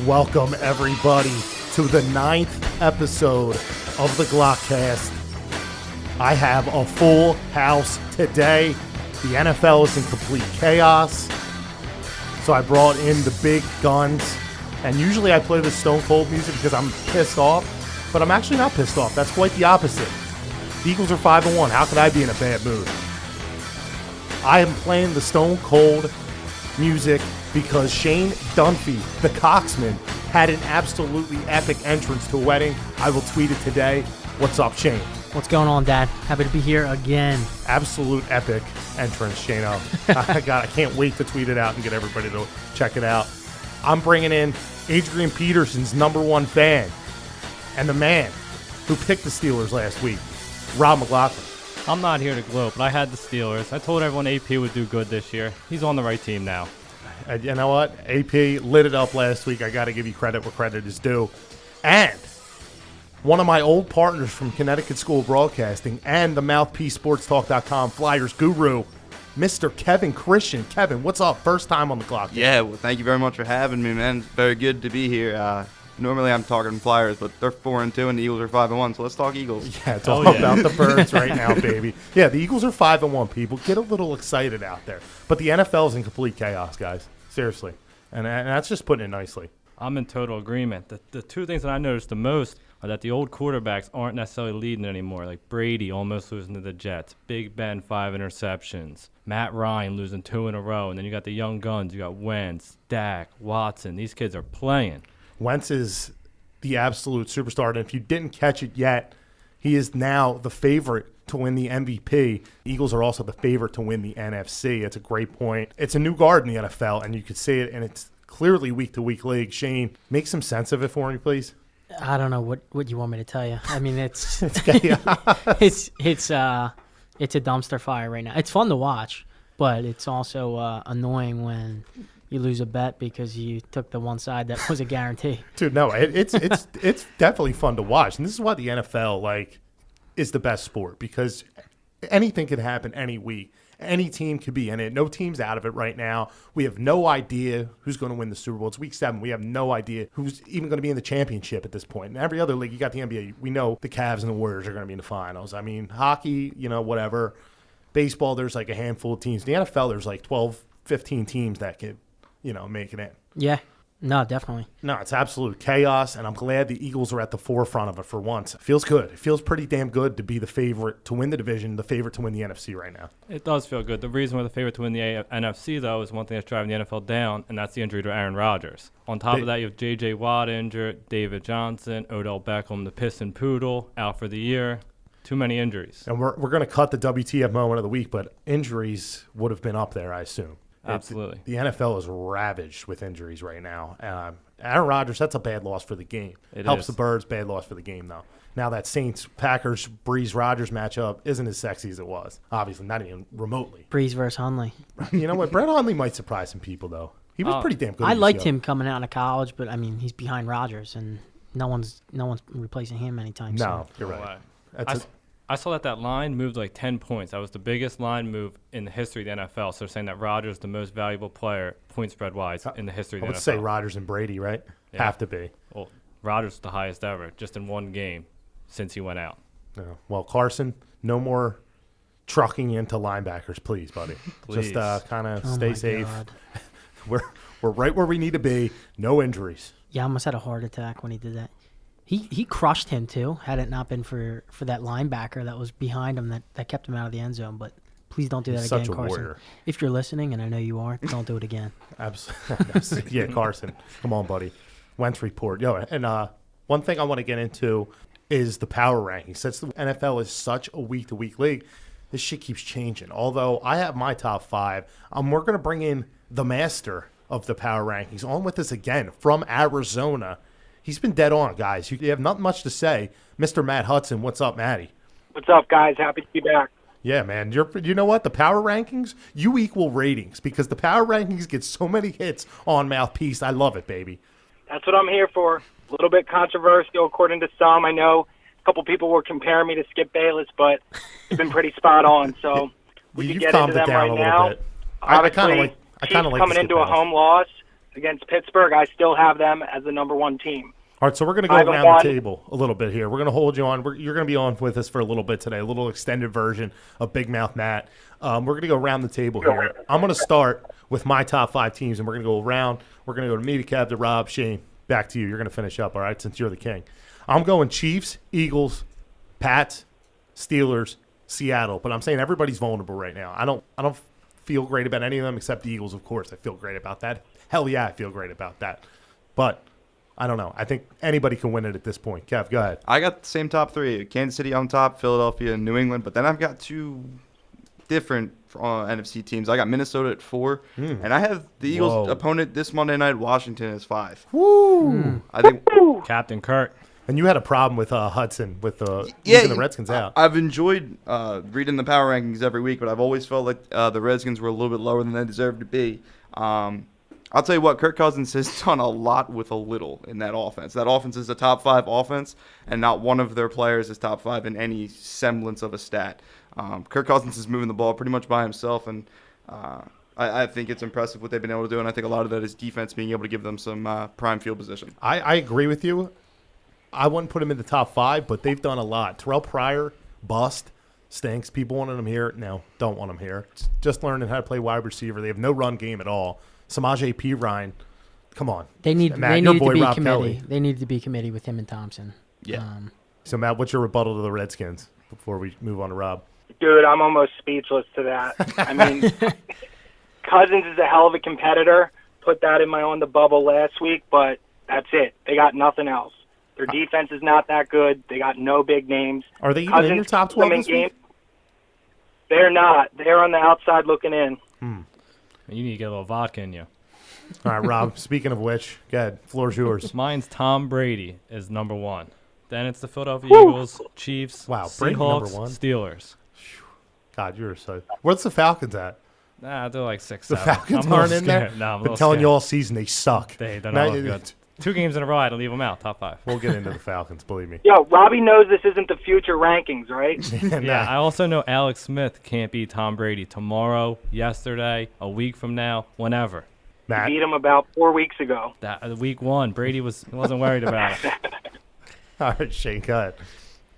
Welcome, everybody, to the 9th episode of the Glockcast. I have a full house today. The NFL is in complete chaos. So I brought in the big guns. And usually I play the Stone Cold music because I'm pissed off. But I'm actually not pissed off. That's quite the opposite. The Eagles are 5-1. How could I be in a bad mood? I am playing the Stone Cold music because Shane Dunphy, the Coxman, had an absolutely epic entrance to a wedding. I will tweet it today. What's up, Shane? What's going on, Dad? Happy to be here again. Absolute epic entrance, Shane. I can't wait to tweet it out and get everybody to check it out. I'm bringing in Adrian Peterson's #1 fan and the man who picked the Steelers last week, Rob McLaughlin. I'm not here to gloat, but I had the Steelers. I told everyone AP would do good this year. He's on the right team now. You know what? AP lit it up last week. I got to give you credit where credit is due. And one of my old partners from Connecticut School of Broadcasting and the MouthpieceSportsTalk.com Flyers guru, Mr. Kevin Christian. Kevin, what's up? First time on the clock. Yeah, well, thank you very much for having me, man. It's very good to be here. Normally I'm talking Flyers, but they're 4-2 and the Eagles are 5-1, so let's talk Eagles. Yeah, it's all about the birds right now, baby. Yeah, the Eagles are 5-1, people. Get a little excited out there. But the NFL is in complete chaos, guys. Seriously. And that's just putting it nicely. I'm in total agreement. The two things that I noticed the most are that the old quarterbacks aren't necessarily leading anymore. Like Brady almost losing to the Jets. Big Ben, 5 interceptions. Matt Ryan losing 2 in a row. And then you got the young guns. You got Wentz, Dak, Watson. These kids are playing. Wentz is the absolute superstar. And if you didn't catch it yet, he is now the favorite to win the MVP. Eagles are also the favorite to win the NFC. It's a great point. It's a new guard in the NFL, and you could see it, and it's clearly week-to-week league. Shane, make some sense of it for me, please. I don't know what you want me to tell you. I mean, it's it's chaos. it's a dumpster fire right now. It's fun to watch, but it's also annoying when you lose a bet because you took the one side that was a guarantee. Dude, no, it's definitely fun to watch, and this is why the NFL is the best sport, because anything could happen any week. Any team could be in it. No team's out of it right now. We have no idea who's going to win the Super Bowl. It's week 7. We have no idea who's even going to be in the championship at this point. In every other league, you got the NBA. We know the Cavs and the Warriors are going to be in the finals. I mean, hockey, whatever. Baseball, there's like a handful of teams. The NFL, there's like 12, 15 teams that could, make it in. Yeah. No, definitely. No, it's absolute chaos, and I'm glad the Eagles are at the forefront of it for once. It feels good. It feels pretty damn good to be the favorite to win the division, the favorite to win the NFC right now. It does feel good. The reason we're the favorite to win the NFC, though, is one thing that's driving the NFL down, and that's the injury to Aaron Rodgers. On top of that, you have J.J. Watt injured, David Johnson, Odell Beckham, the Piston Poodle, out for the year. Too many injuries. And we're going to cut the WTF moment of the week, but injuries would have been up there, I assume. Absolutely. The NFL is ravaged with injuries right now. Aaron Rodgers, that's a bad loss for the game. It helps is. The Birds, bad loss for the game, though. Now that Saints-Packers Breeze-Rodgers matchup isn't as sexy as it was. Obviously, not even remotely. Breeze versus Hundley. You know what? Brett Hundley might surprise some people, though. He was pretty damn good. I liked him coming out of college, but, I mean, he's behind Rodgers, and no one's replacing him anytime soon. No, you're right. I saw that line moved like 10 points. That was the biggest line move in the history of the NFL. So they're saying that Rodgers is the most valuable player, point spread-wise, in the history of the NFL. I would say Rodgers and Brady, right? Yeah. Have to be. Well, Rodgers is the highest ever, just in one game since he went out. Yeah. Well, Carson, no more trucking into linebackers, please, buddy. Please. Just kind of stay safe. God. We're right where we need to be. No injuries. Yeah, I almost had a heart attack when he did that. He crushed him, too, had it not been for that linebacker that was behind him that kept him out of the end zone. But please don't do that again, Carson. Warrior. If you're listening, and I know you are, don't do it again. Absolutely. Yeah, Carson. Come on, buddy. Wentz report. And one thing I want to get into is the power rankings. Since the NFL is such a week-to-week league, this shit keeps changing. Although I have my top 5, we're going to bring in the master of the power rankings on with us again from Arizona. He's been dead on, guys. You have not much to say. Mr. Matt Hudson, what's up, Matty? What's up, guys? Happy to be back. Yeah, man. You know what? The power rankings, you equal ratings because the power rankings get so many hits on Mouthpiece. I love it, baby. That's what I'm here for. A little bit controversial, according to some. I know a couple people were comparing me to Skip Bayless, but it's been pretty spot on. So we can get into them right now. I kind of like. Chiefs coming into a home loss. against Pittsburgh, I still have them as the number 1 team. All right, so we're going to go around the table a little bit here. We're going to hold you on. You're going to be on with us for a little bit today, a little extended version of Big Mouth Matt. We're going to go around the table here. I'm going to start with my top 5 teams, and we're going to go around. We're going to go to me, to Kev, to Rob, Shane. Back to you. You're going to finish up, all right, since you're the king. I'm going Chiefs, Eagles, Pats, Steelers, Seattle. But I'm saying everybody's vulnerable right now. I don't feel great about any of them except the Eagles, of course. I feel great about that. Hell yeah, I feel great about that. But I don't know. I think anybody can win it at this point. Kev, go ahead. I got the same top 3. Kansas City on top, Philadelphia, and New England. But then I've got 2 different NFC teams. I got Minnesota at 4, and I have the Eagles' opponent this Monday night, Washington, as 5. Woo! I think Captain Kurt. And you had a problem with Hudson with leaving the Redskins out. I've enjoyed reading the power rankings every week, but I've always felt like the Redskins were a little bit lower than they deserved to be. I'll tell you what, Kirk Cousins has done a lot with a little in that offense. That offense is a top 5 offense, and not one of their players is top 5 in any semblance of a stat. Kirk Cousins is moving the ball pretty much by himself, and I think it's impressive what they've been able to do, and I think a lot of that is defense being able to give them some prime field position. I agree with you. I wouldn't put him in the top 5, but they've done a lot. Terrell Pryor, bust, stinks. People wanted him here. No, don't want him here. Just learning how to play wide receiver. They have no run game at all. Samaje Perine, come on. They need to be Rob committee. Kelly. They need to be committee with him and Thompson. Yeah. So, Matt, what's your rebuttal to the Redskins before we move on to Rob? Dude, I'm almost speechless to that. I mean, Cousins is a hell of a competitor. Put that in my On the Bubble last week, but that's it. They got nothing else. Their defense is not that good. They got no big names. Are they even in your top 12 this week? They're not. They're on the outside looking in. You need to get a little vodka in you. All right, Rob, speaking of which, go ahead. Floor's yours. Mine's Tom Brady is number 1. Then it's the Philadelphia Eagles, Chiefs, Wow, Brady number Seahawks, 1. Steelers. God, you're so. Where's the Falcons at? Nah, they're like 6, The 7. Falcons I'm a little aren't in there? scared. No, I'm a Been little telling scared. you all season they suck. They're Now not looking good. 2 games in a row, I had to leave them out, top 5. We'll get into the Falcons, believe me. Yo, Robbie knows this isn't the future rankings, right? Yeah, I also know Alex Smith can't beat Tom Brady tomorrow, yesterday, a week from now, whenever. Matt. Beat him about 4 weeks ago. Week 1, Brady wasn't worried about it. All right, Shane, go ahead.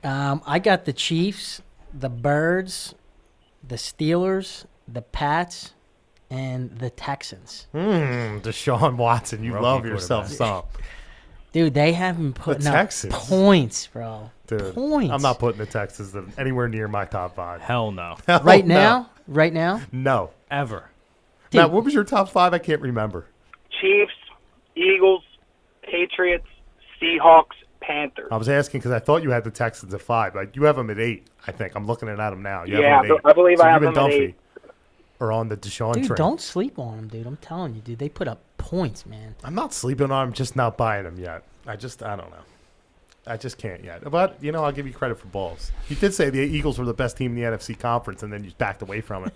I got the Chiefs, the Birds, the Steelers, the Pats, and the Texans. Deshaun Watson, you Rookie love yourself some. Dude, they haven't put The up Texans. points, bro. Dude, Points. I'm not putting the Texans anywhere near my top 5. Hell no. Right No. now? Right now? No. Ever. Dude. Matt, what was your top 5? I can't remember. Chiefs, Eagles, Patriots, Seahawks, Panthers. I was asking because I thought you had the Texans at 5. Like, you have them at 8, I think. I'm looking at them now. You Yeah, have them at 8. I believe I have you and them at Dumphy 8. are on the Deshaun Dude, train. don't sleep on them, dude. I'm telling you, dude. They put up points, man. I'm not sleeping on them, just not buying them yet. I don't know. I just can't yet. But, I'll give you credit for balls. You did say the Eagles were the best team in the NFC conference, and then you backed away from it.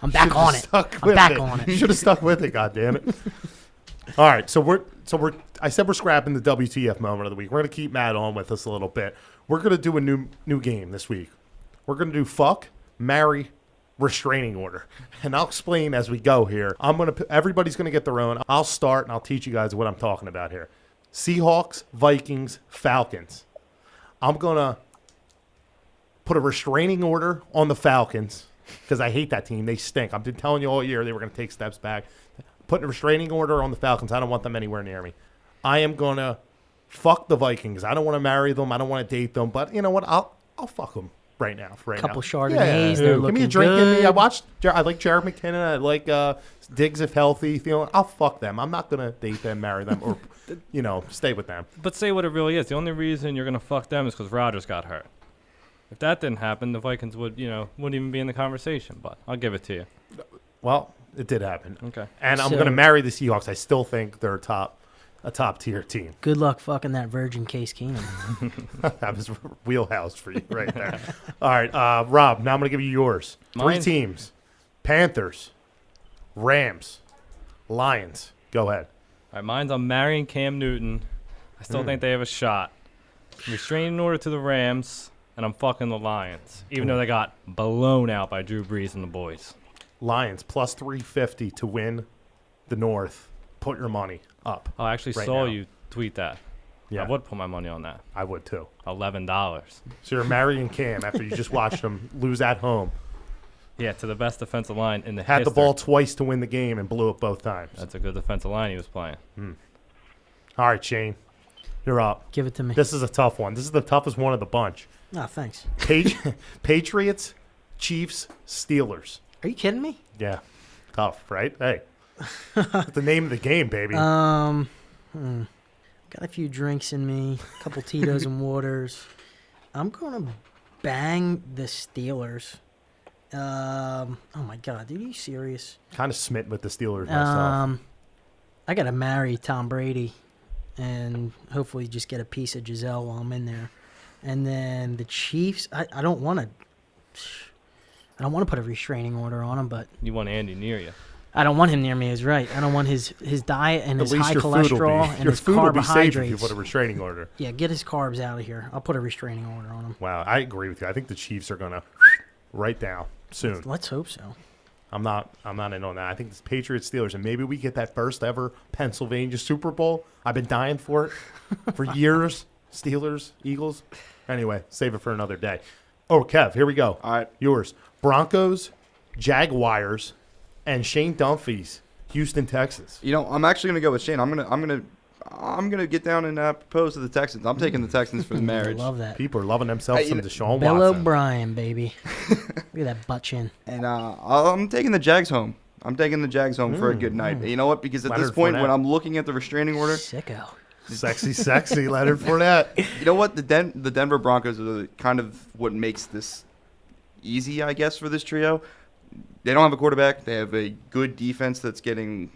I'm back on it. I'm back on You it. should have stuck with it, goddammit. All right, so we're I said we're scrapping the WTF moment of the week. We're gonna keep Matt on with us a little bit. We're gonna do a new game this week. We're gonna do fuck, marry, restraining order, and I'll explain as we go here. Everybody's gonna get their own. I'll start and I'll teach you guys what I'm talking about here. Seahawks, Vikings, Falcons. I'm gonna put a restraining order on the Falcons because I hate that team. They stink. I've been telling you all year they were going to take steps back. Putting a restraining order on the Falcons. I don't want them anywhere near me. I am going to fuck the Vikings. I don't want to marry them. I don't want to date them. But you know what? I'll fuck them right now. Couple Chardonnays. Yeah. They're Give me a looking drink. good. I like Jared McKinnon. I like Diggs if healthy. I'll fuck them. I'm not going to date them, marry them, or stay with them. But say what it really is. The only reason you're going to fuck them is because Rodgers got hurt. If that didn't happen, the Vikings wouldn't even be in the conversation. But I'll give it to you. Well, it did happen. Okay. And I'm going to marry the Seahawks. I still think they're a top tier team. Good luck fucking that virgin Case Keenum. That was wheelhouse for you right there. All right, Rob, now I'm going to give you yours. Mine? 3 teams. Panthers, Rams, Lions. Go ahead. All right, mine's I'm marrying Cam Newton. I still think they have a shot. Restraining order to the Rams, and I'm fucking the Lions, even though they got blown out by Drew Brees and the boys. Lions plus 350 to win the North. put your money up. Oh, I actually right saw now. you tweet that. Yeah. I would put my money on that. I would too. $11. So you're marrying Cam after you just watched him lose at home. Yeah, to the best defensive line in the Had the history. ball twice to win the game and blew it both times. That's a good defensive line he was playing. All right, Shane. You're up. Give it to me. This is a tough one. This is the toughest one of the bunch. Oh, thanks. Patriots, Chiefs, Steelers. Are you kidding me? Yeah. Tough, right? Hey. It's the name of the game, baby. Got a few drinks in me, a couple Tito's and waters. I'm going to bang the Steelers. Oh, my God. Are you serious? Kind of smitten with the Steelers myself. I got to marry Tom Brady and hopefully just get a piece of Giselle while I'm in there. And then the Chiefs, I don't want to put a restraining order on him, but You want Andy near you. I don't want him near me is right. I don't want his diet and At his least high your food will cholesterol be, and your his food will be safe if you carbohydrates. put a restraining order. Yeah, get his carbs out of here. I'll put a restraining order on him. Wow, I agree with you. I think the Chiefs are going to right down soon. Let's hope so. I'm not in on that. I think it's Patriots Steelers, and maybe we get that first ever Pennsylvania Super Bowl. I've been dying for it for years. Steelers, Eagles. Anyway, save it for another day. Oh, Kev, here we go. All right. Yours. Broncos, Jaguars, and Shane Dunphy's Houston Texans. You know, I'm actually gonna go with Shane. I'm gonna get down and propose to the Texans. I'm taking the Texans for the I marriage. love that. People are loving themselves some Deshaun Bill Watson. O'Brien, baby. Look at that butt chin. And I'm taking the Jags home. I'm taking the Jags home for a good night. You know what? Because at this Leonard point, Fournette. when I'm looking at the restraining order, Sicko. Sexy Leonard Fournette. you know what? The Denver Broncos are kind of what makes this easy, I guess, for this trio. They don't have a quarterback. They have a good defense that's getting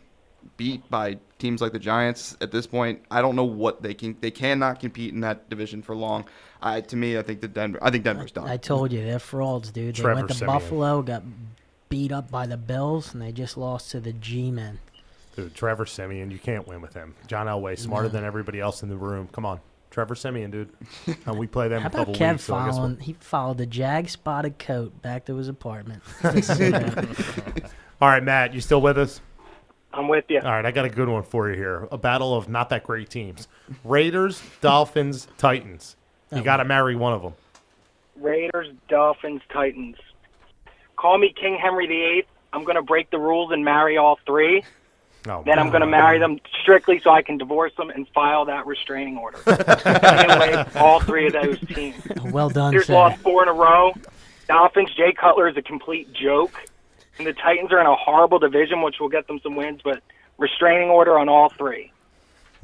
beat by teams like the Giants at this point. I don't know what they cannot compete in that division for long. To me, I think Denver's done. I told you, they're frauds, dude. They Trevor went to Siemian. Buffalo, got beat up by the Bills, and they just lost to the G-men. Dude, Trevor Siemian, you can't win with him. John Elway, smarter than everybody else in the room. Come on. Trevor Siemian, dude. And we play them How in a couple about Kev weeks. So I guess following? He followed the jag-spotted coat back to his apartment. All right, Matt, you still with us? I'm with you. All right, I got a good one for you here. A battle of not that great teams. Raiders, Dolphins, Titans. You got to marry one of them. Raiders, Dolphins, Titans. Call me King Henry VIII. I'm going to break the rules and marry all three. Oh, Then I'm going to marry them strictly so I can divorce them and file that restraining order. Anyway, all three of those teams. Well done, Raiders sir. lost 4 in a row. Dolphins, Jay Cutler is a complete joke. And the Titans are in a horrible division, which will get them some wins, but restraining order on all three.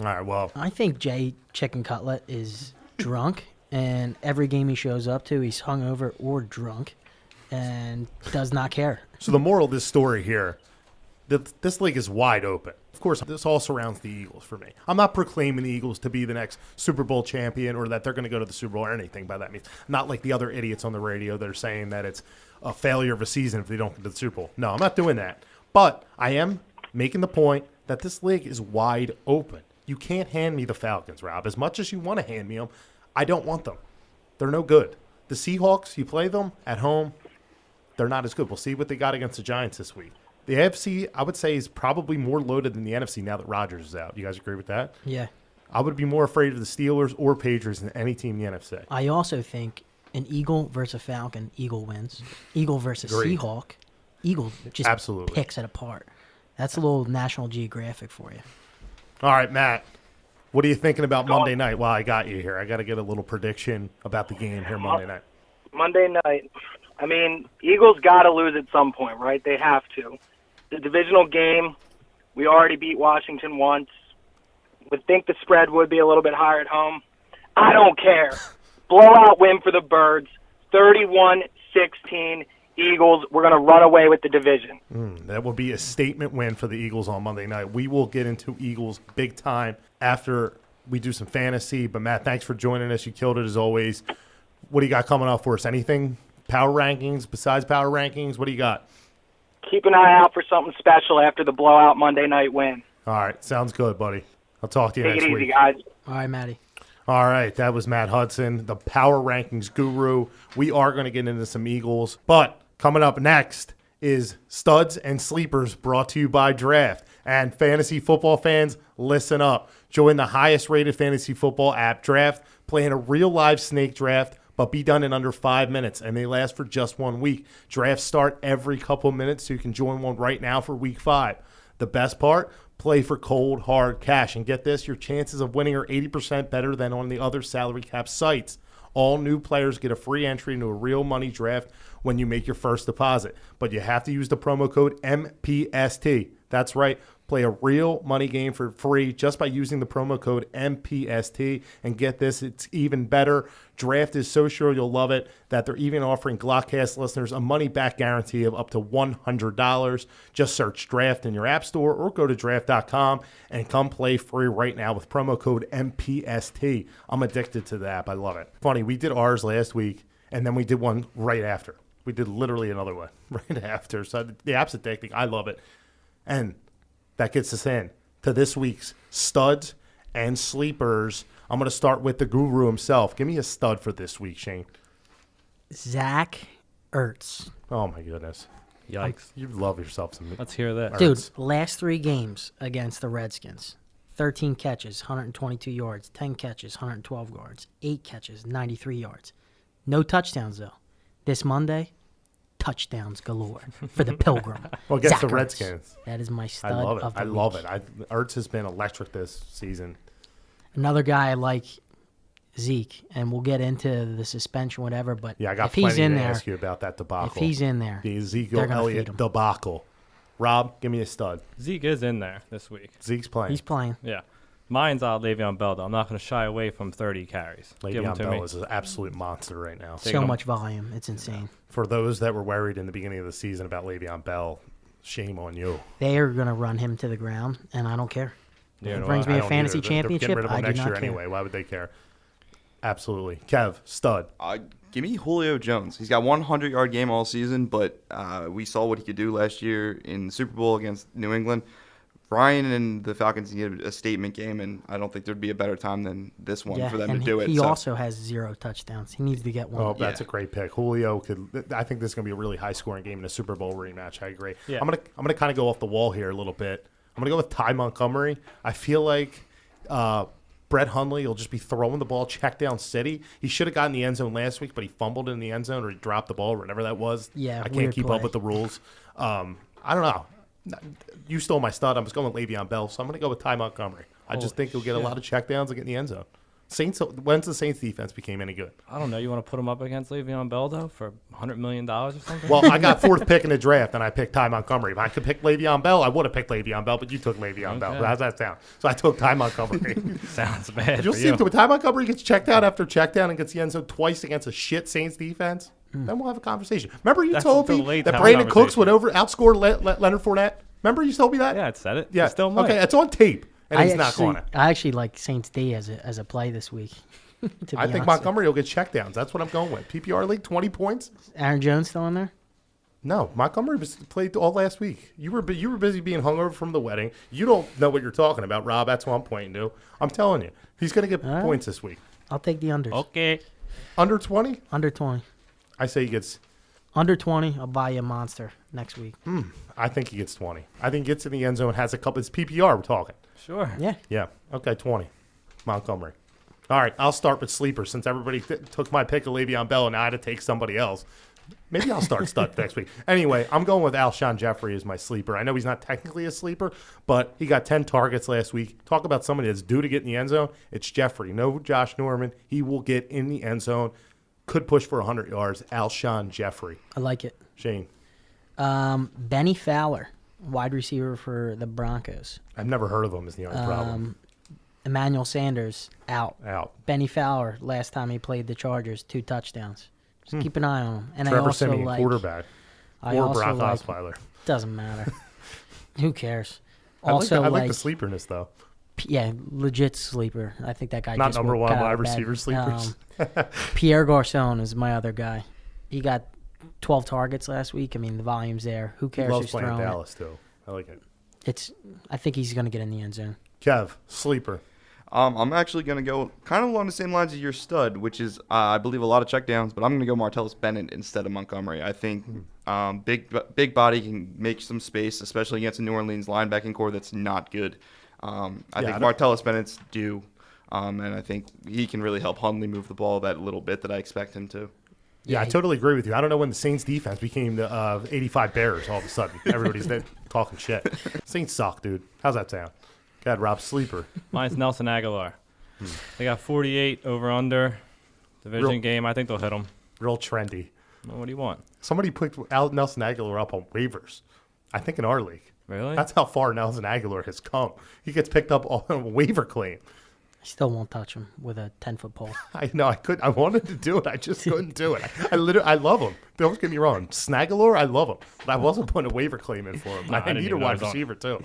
All right, well, I think Jay Chicken Cutlet is drunk, and every game he shows up to, he's hungover or drunk, and does not care. so the moral of this story here, this league is wide open. Of course, this all surrounds the Eagles for me. I'm not proclaiming the Eagles to be the next Super Bowl champion or that they're going to go to the Super Bowl or anything by that means. Not like the other idiots on the radio that are saying that it's a failure of a season if they don't get to the Super Bowl. No, I'm not doing that. But I am making the point that this league is wide open. You can't hand me the Falcons, Rob. As much as you want to hand me them, I don't want them. They're no good. The Seahawks, you play them at home, they're not as good. We'll see what they got against the Giants this week. The AFC, I would say, is probably more loaded than the NFC now that Rodgers is out. You guys agree with that? Yeah. I would be more afraid of the Steelers or Patriots than any team in the NFC. I also think an Eagle versus a Falcon, Eagle wins. Eagle versus Agreed. Seahawk, Eagle just Absolutely. picks it apart. That's a little National Geographic for you. All right, Matt, what are you thinking about Monday night? Well, I got you here. I got to get a little prediction about the game here Monday night. Monday night, I mean, Eagles got to lose at some point, right? They have to. The divisional game, we already beat Washington once. Would think the spread would be a little bit higher at home. I don't care. Blowout win for the Birds, 31-16 Eagles. We're going to run away with the division. That will be a statement win for the Eagles on Monday night. We will get into Eagles big time after we do some fantasy. But, Matt, thanks for joining us. You killed it as always. What do you got coming up for us? Anything? Power rankings? Besides power rankings, what do you got? Keep an eye out for something special after the blowout Monday night win. All right. Sounds good, buddy. I'll talk to you Take next it week. easy, guys. All right, Matty. All right, that was Matt Hudson, the power rankings guru. We are going to get into some Eagles, but coming up next is Studs and Sleepers brought to you by Draft. And fantasy football fans, listen up. Join the highest-rated fantasy football app, Draft. Play in a real live snake draft, but be done in under 5 minutes, and they last for just 1 week. Drafts start every couple minutes, so you can join one right now for week 5. The best part? Play for cold, hard cash. And get this, your chances of winning are 80% better than on the other salary cap sites. All new players get a free entry into a real money draft when you make your first deposit. But you have to use the promo code MPST. That's right. Play a real money game for free just by using the promo code MPST. And get this, it's even better. Draft is so sure you'll love it that they're even offering Glockcast listeners a money-back guarantee of up to $100. Just search Draft in your app store or go to draft.com and come play free right now with promo code MPST. I'm addicted to the app. I love it. Funny, we did ours last week, and then we did one right after. We did literally another one right after. So the app's addicting. I love it. And that gets us in to this week's studs and sleepers. I'm going to start with the guru himself. Give me a stud for this week, Shane. Zach Ertz. Oh, my goodness. Yikes. You love yourself some. Let's hear that. Dude, last 3 games against the Redskins. 13 catches, 122 yards. 10 catches, 112 yards. 8 catches, 93 yards. No touchdowns, though. This Monday, touchdowns galore for the Pilgrim. Well, against Zach the Ertz. Redskins. That is my stud I love it. of the I love week. it. Ertz has been electric this season. Another guy like Zeke, and we'll get into the suspension, whatever, but Yeah, I got if he's plenty in to there, ask you about that debacle. if he's in there, The they're Ezekiel gonna feed Elliott him. debacle. Rob, give me a stud. Zeke is in there this week. Zeke's playing. he's playing. Yeah. Mine's out Le'Veon Bell, though. I'm not going to shy away from 30 carries. Give him Le'Veon to Bell me. is an absolute monster right now. Take So him. much volume. It's insane. For those that were worried in the beginning of the season about Le'Veon Bell, shame on you. They are going to run him to the ground, and I don't care. You It know brings what? me I a don't fantasy either. They're championship. getting rid of him I do next not year care. anyway. Why would they care? Absolutely. Kev, stud. Give me Julio Jones. He's got 100-yard game all season, but we saw what he could do last year in the Super Bowl against New England. Ryan and the Falcons needed a statement game, and I don't think there'd be a better time than this one for them to and do it. He So, also has 0 touchdowns. He needs to get one. Oh, that's Yeah. a great pick. Julio could. I think this is going to be a really high-scoring game in a Super Bowl rematch. I agree. Yeah. I'm gonna kind of go off the wall here a little bit. I'm gonna go with Ty Montgomery. I feel like Brett Hundley will just be throwing the ball check down city. He should have gotten the end zone last week, but he fumbled in the end zone or he dropped the ball or whatever that was. Yeah, I can't weird keep play. up with the rules. I don't know. You stole my stud. I was going with Le'Veon Bell, so I'm going to go with Ty Montgomery. I just think he'll get a lot of checkdowns and get in the end zone. Saints. When's the Saints defense became any good? I don't know. You want to put him up against Le'Veon Bell, though, for $100 million or something? Well, I got 4th pick in the draft, and I picked Ty Montgomery. If I could pick Le'Veon Bell, I would have picked Le'Veon Bell, but you took Le'Veon Bell. Okay. How's that sound? So I took Ty Montgomery. Sounds bad You'll for see you. if Ty Montgomery gets checked out after check down and gets the end zone twice against a shit Saints defense. Then we'll have a conversation. Remember you That's told until me late that to have a Brandon Cooks would conversation. outscore Leonard Fournette? Remember you told me that? Yeah, it said it. Yeah. He still might. Okay, it's on tape, and he's not going to. I actually like Saints D as a play this week. to be I think honest with Montgomery will get checkdowns. That's what I'm going with. PPR league, 20 points. you. Aaron Jones still in there? No, Montgomery was played all last week. You were busy being hungover from the wedding. You don't know what you're talking about, Rob. That's what I'm pointing to. I'm telling you, he's going to get right. points this week. I'll take the unders. Okay. Under 20, Under 20. I say he gets. Under 20, I'll buy you a monster next week. I think he gets 20. I think he gets in the end zone. Has a couple. It's PPR. We're talking. Sure. Yeah. Yeah. Okay, 20. Montgomery. All right, I'll start with sleeper since everybody took my pick of Le'Veon Bell and I had to take somebody else. Maybe I'll start stud next week. Anyway, I'm going with Alshon Jeffrey as my sleeper. I know he's not technically a sleeper, but he got 10 targets last week. Talk about somebody that's due to get in the end zone. It's Jeffrey. No Josh Norman. He will get in the end zone. Could push for 100 yards. Alshon Jeffrey. I like it. Shane. Benny Fowler, wide receiver for the Broncos. I've never heard of him is the only problem. Emmanuel Sanders, out. Out. Benny Fowler, last time he played the Chargers, 2 touchdowns. Just keep an eye on him. And I Trevor also Siemian, like quarterback. I Or also Brock like, Osweiler. doesn't matter. Who cares? I like the sleeperness, though. Yeah, legit sleeper. I think that guy Not just number got one out wide of bed. receiver sleepers. Pierre Garcon is my other guy. He got 12 targets last week. I mean, the volume's there. Who He cares loves who's playing throwing Dallas, too. I like it. it? I think he's going to get in the end zone. Kev, sleeper. I'm actually going to go kind of along the same lines as your stud, which is, I believe, a lot of checkdowns, but I'm going to go Martellus Bennett instead of Montgomery. I think big body can make some space, especially against a New Orleans linebacking core that's not good. I think Martellus Bennett's due, and I think he can really help Hundley move the ball that little bit that I expect him to. Yeah, I totally agree with you. I don't know when the Saints defense became the 85 Bears all of a sudden. Everybody's talking shit. Saints suck, dude. How's that sound? God, Rob Sleeper. Mine's Nelson Aguilar. They got 48 over under. Division game. I think they'll hit them. Real trendy. Well, what do you want? Somebody put Nelson Aguilar up on waivers. I think in our league. Really? That's how far Nelson Aguilar has come. He gets picked up on a waiver claim. I still won't touch him with a 10-foot pole. I know. I wanted to do it. I just couldn't do it. I love him. Don't get me wrong. Snagalore, I love him. But I wasn't putting a waiver claim in for him. No, I need a wide receiver, too.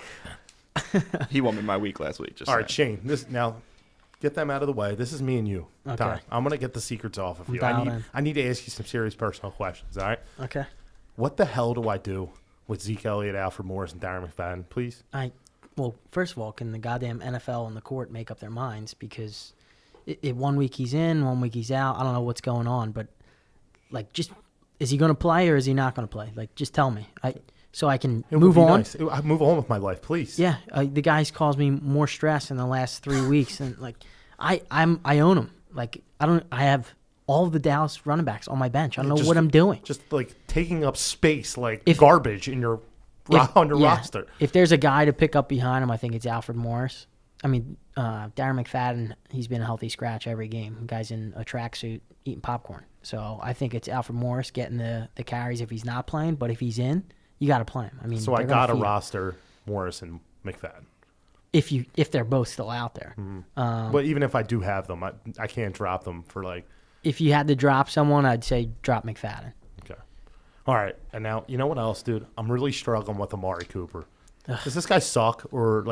He won me my week last week. Just all right, Shane. Now, get them out of the way. This is me and you. Okay. Ty, I'm going to get the secrets off of you. dialed in. I need to ask you some serious personal questions, all right? Okay. What the hell do I do with Zeke Elliott, Alfred Morris, and Darren McFadden, please? Well, first of all, can the goddamn NFL and the court make up their minds? Because 1 week he's in, 1 week he's out. I don't know what's going on, but just is he going to play or is he not going to play? Just tell me, so I can move on. Nice. I move on with my life, please. Yeah, the guy's caused me more stress in the last 3 weeks, and I own him. I have all of the Dallas running backs on my bench. I don't know what I'm doing. Just taking up space garbage in your roster. If there's a guy to pick up behind him, I think it's Alfred Morris. I mean, Darren McFadden, he's been a healthy scratch every game. The guy's in a tracksuit eating popcorn. So I think it's Alfred Morris getting the carries if he's not playing. But if he's in, you got to play him. I mean, so I got to roster Morris and McFadden. If they're both still out there. Mm-hmm. But even if I do have them, I can't drop them for If you had to drop someone, I'd say drop McFadden. Okay. All right. And now, you know what else, dude? I'm really struggling with Amari Cooper. Does this guy suck, or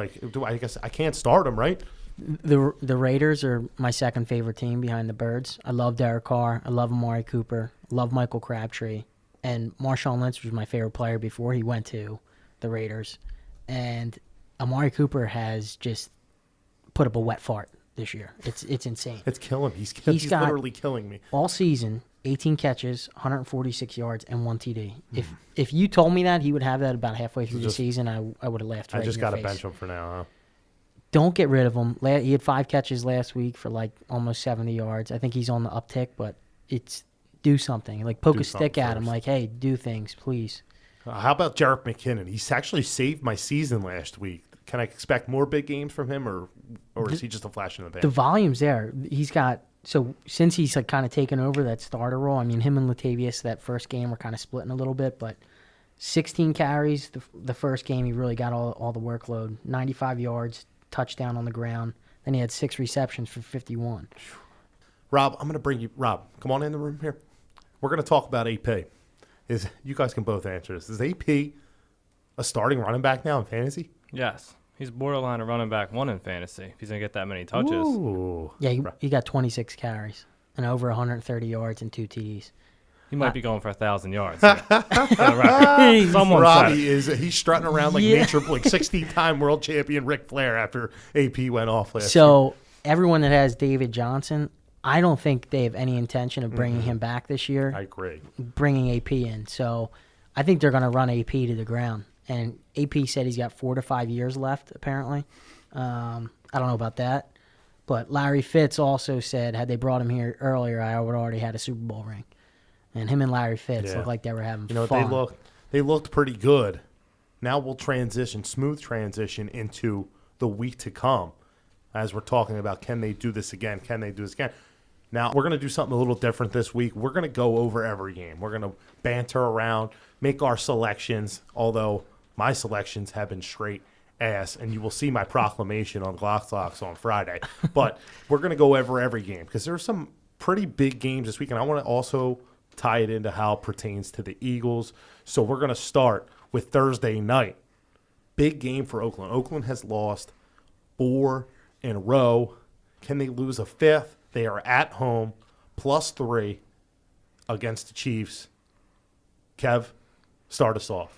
I guess I can't start him, right? The Raiders are my second favorite team behind the Birds. I love Derek Carr. I love Amari Cooper. I love Michael Crabtree. And Marshawn Lynch was my favorite player before he went to the Raiders. And Amari Cooper has just put up a wet fart this year. It's insane. It's killing me. He's literally killing me. All season, 18 catches, 146 yards, and 1 TD. If you told me that he would have that about halfway through the season, I would have laughed right in your face. I just got to bench him for now, huh? Don't get rid of him. He had 5 catches last week for almost 70 yards. I think he's on the uptick, but do something. Poke a stick at him. Hey, do things, please. How about Jarek McKinnon? He's actually saved my season last week. Can I expect more big games from him, or is he just a flash in the pan? The volume's there. He's got since he's kind of taken over that starter role. I mean, him and Latavius that first game were kind of splitting a little bit, but 16 carries the first game. He really got all the workload. 95 yards, touchdown on the ground. Then he had 6 receptions for 51. Rob, I'm going to bring you. Rob, come on in the room here. We're going to talk about AP. You guys can both answer this. Is AP a starting running back now in fantasy? Yes. He's borderline a running back 1 in fantasy if he's going to get that many touches. Ooh. Yeah, he got 26 carries and over 130 yards and 2 TDs. He might be going for 1,000 yards. Robbie he's strutting around nature, 16-time world champion Ric Flair after AP went off last year. Everyone that has David Johnson, I don't think they have any intention of bringing him back this year. I agree. Bringing AP in. So I think they're going to run AP to the ground. And AP said he's got 4 to 5 years left, apparently. I don't know about that. But Larry Fitz also said, had they brought him here earlier, I would already had a Super Bowl ring. And him and Larry Fitz looked like they were having fun. They looked pretty good. Now we'll smooth transition into the week to come as we're talking about, can they do this again? Can they do this again? Now, we're going to do something a little different this week. We're going to go over every game. We're going to banter around, make our selections, although my selections have been straight ass, and you will see my proclamation on Glockcast on Friday. But we're going to go over every game because there are some pretty big games this week, and I want to also tie it into how it pertains to the Eagles. So we're going to start with Thursday night. Big game for Oakland. Oakland has lost 4 in a row. Can they lose a 5th? They are at home, +3 against the Chiefs. Kev, start us off.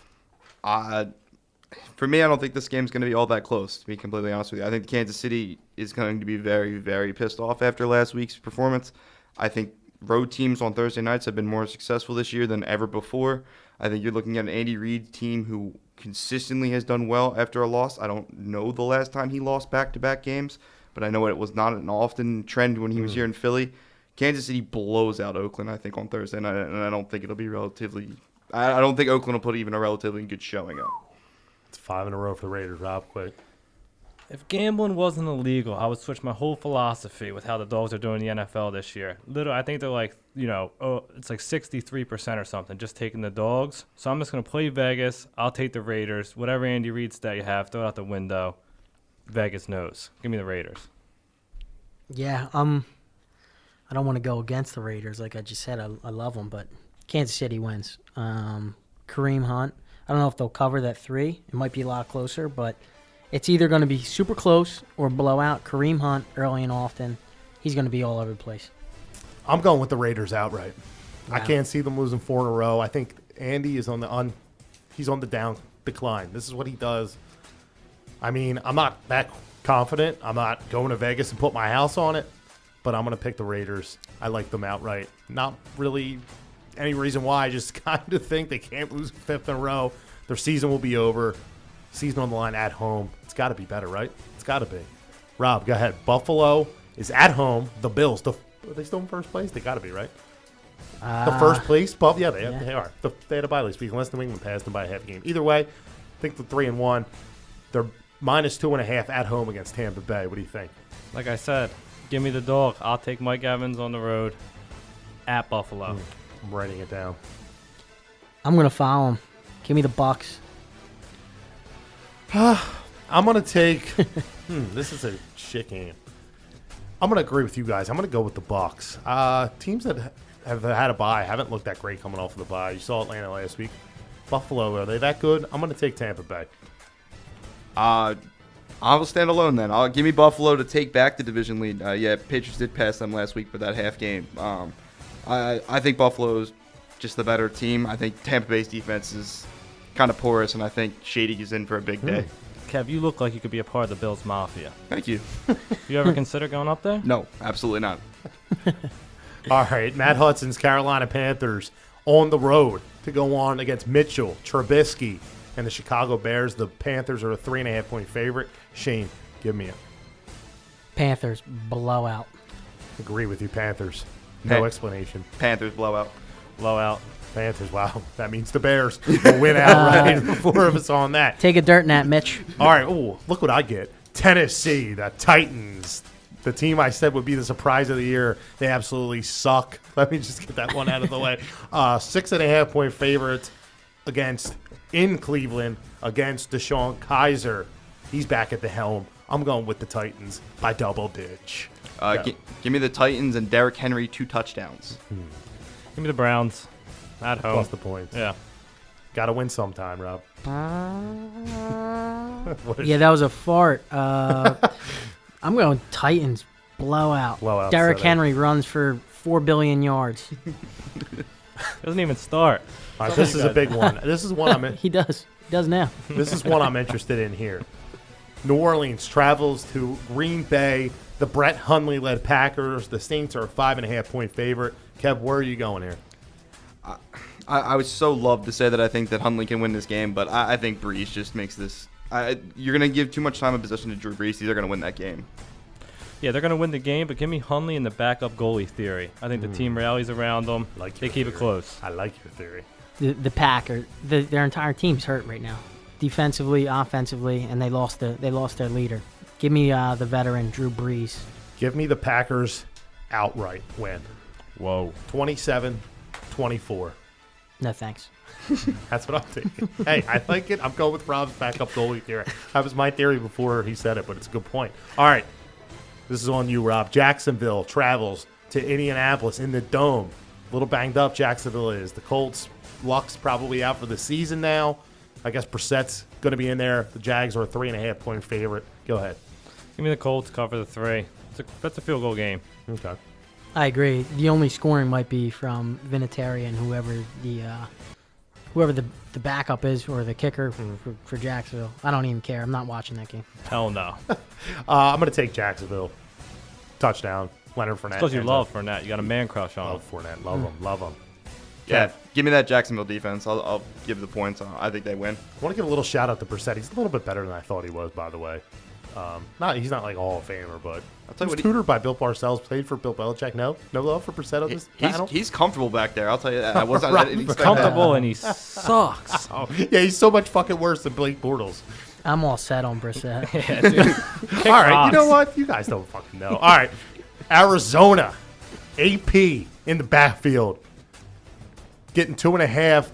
For me, I don't think this game's going to be all that close, to be completely honest with you. I think Kansas City is going to be very, very pissed off after last week's performance. I think road teams on Thursday nights have been more successful this year than ever before. I think you're looking at an Andy Reid team who consistently has done well after a loss. I don't know the last time he lost back-to-back games, but I know it was not an often trend when he was here in Philly. Kansas City blows out Oakland, I think, on Thursday night, and I don't think it'll be relatively – I don't think Oakland will put even a relatively good showing up. It's 5 in a row for the Raiders, Rob. Quick. If gambling wasn't illegal, I would switch my whole philosophy with how the Dogs are doing in the NFL this year. Literally, I think they're like, it's like 63% or something, just taking the Dogs. So I'm just going to play Vegas. I'll take the Raiders. Whatever Andy Reid stat you have, throw it out the window. Vegas knows. Give me the Raiders. Yeah, I don't want to go against the Raiders. Like I just said, I love them, but Kansas City wins. Kareem Hunt. I don't know if they'll cover that 3. It might be a lot closer, but it's either going to be super close or blow out. Kareem Hunt early and often. He's going to be all over the place. I'm going with the Raiders outright. I Wow. can't see them losing 4 in a row. I think Andy is he's on the down decline. This is what he does. I mean, I'm not that confident. I'm not going to Vegas and put my house on it, but I'm going to pick the Raiders. I like them outright. Not really any reason why. I just kind of think they can't lose 5th in a row. Their season will be over. Season on the line at home. It's got to be better, right? It's got to be. Rob, go ahead. Buffalo is at home. The Bills. Are they still in first place? They got to be, right? The first place? Yeah, they are. They had a bye this week unless New England passed them by a half game. Either way, I think they're 3-1. They're -2.5 at home against Tampa Bay. What do you think? Like I said, give me the Dog. I'll take Mike Evans on the road at Buffalo. I'm writing it down. I'm going to follow him. Give me the Bucks. I'm going to take this is a shit game. I'm going to agree with you guys. I'm going to go with the Bucks. Teams that have had a bye haven't looked that great coming off of the bye. You saw Atlanta last week. Buffalo, are they that good? I'm going to take Tampa Bay. I will stand alone then. I'll give me Buffalo to take back the division lead. Patriots did pass them last week for that half game. I think Buffalo's just the better team. I think Tampa Bay's defense is kind of porous, and I think Shady is in for a big day. Kev, you look like you could be a part of the Bills Mafia. Thank you. You ever consider going up there? No, absolutely not. All right, Matt Hudson's Carolina Panthers on the road to go on against Mitchell, Trubisky, and the Chicago Bears. The Panthers are a 3.5-point favorite. Shane, give me it. Panthers blowout. Agree with you, Panthers. No Pan- explanation. Panthers blowout. Blowout. Panthers, wow. That means the Bears will win outright. The 4 of us on that. Take a dirt nap, Mitch. All right, look what I get. Tennessee, the Titans. The team I said would be the surprise of the year. They absolutely suck. Let me just get that one out of the way. 6.5-point favorite in Cleveland against Deshaun Kaiser. He's back at the helm. I'm going with the Titans by double digit. Give me the Titans and Derrick Henry 2 touchdowns. Give me the Browns at home. Plus the points. Yeah. Got to win sometime, Rob. Yeah, that was a fart. I'm going Titans blowout. Blowout, Derrick so Henry runs for 4 billion yards. Doesn't even start. All right, this is a big one. This is one I'm He does. He does now. This is one I'm interested in here. New Orleans travels to Green Bay. The Brett Hundley-led Packers. The Saints are a 5.5-point favorite. Kev, where are you going here? I would so love to say that I think that Hundley can win this game, but I think Brees just makes this. You're going to give too much time of possession to Drew Brees. They're going to win that game. Yeah, they're going to win the game, but give me Hundley and the backup goalie theory. I think the team rallies around them. They keep it close. I like your theory. The Packers, their entire team's hurt right now, defensively, offensively, and they lost their leader. Give me the veteran Drew Brees. Give me the Packers outright win. Whoa. 27-24. No thanks. That's what I'm thinking. Hey, I like it. I'm going with Rob's backup goalie theory. That was my theory before he said it, but it's a good point. All right. This is on you, Rob. Jacksonville travels to Indianapolis in the Dome. A little banged up Jacksonville is. The Colts, Luck's probably out for the season now. I guess Brissett's going to be in there. The Jags are a 3.5-point favorite. Go ahead. Give me the Colts, cover the 3. That's a field goal game. Okay. I agree. The only scoring might be from Vinatieri and whoever whoever the backup is or the kicker for Jacksonville. I don't even care. I'm not watching that game. Hell no. I'm going to take Jacksonville. Touchdown. Leonard Fournette. Because you love Fournette. You got a man crush on him. Love Fournette. Love him. Love him. Yeah, give me that Jacksonville defense. I'll give the points. I think they win. I want to give a little shout out to Brissett. He's a little bit better than I thought he was, by the way. He's not like a Hall of Famer, but he was tutored by Bill Parcells, played for Bill Belichick. No love for Brissett on this panel. He's comfortable back there. I'll tell you that. I didn't expect comfortable that. and he sucks. Oh, yeah, he's so much fucking worse than Blake Bortles. I'm all set on Brissett. Yeah, dude. All right, you know what? You guys don't fucking know. All right, Arizona, AP in the backfield, getting 2.5.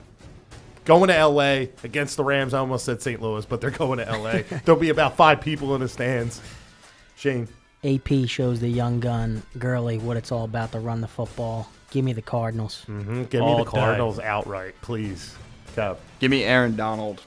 Going to L.A. against the Rams. I almost said St. Louis, but they're going to L.A. There'll be about 5 people in the stands. Shane. AP shows the young gun, Gurley, what it's all about to run the football. Give me the Cardinals. Mm-hmm. Give me All the day. Cardinals outright, please. Kev. Give me Aaron Donald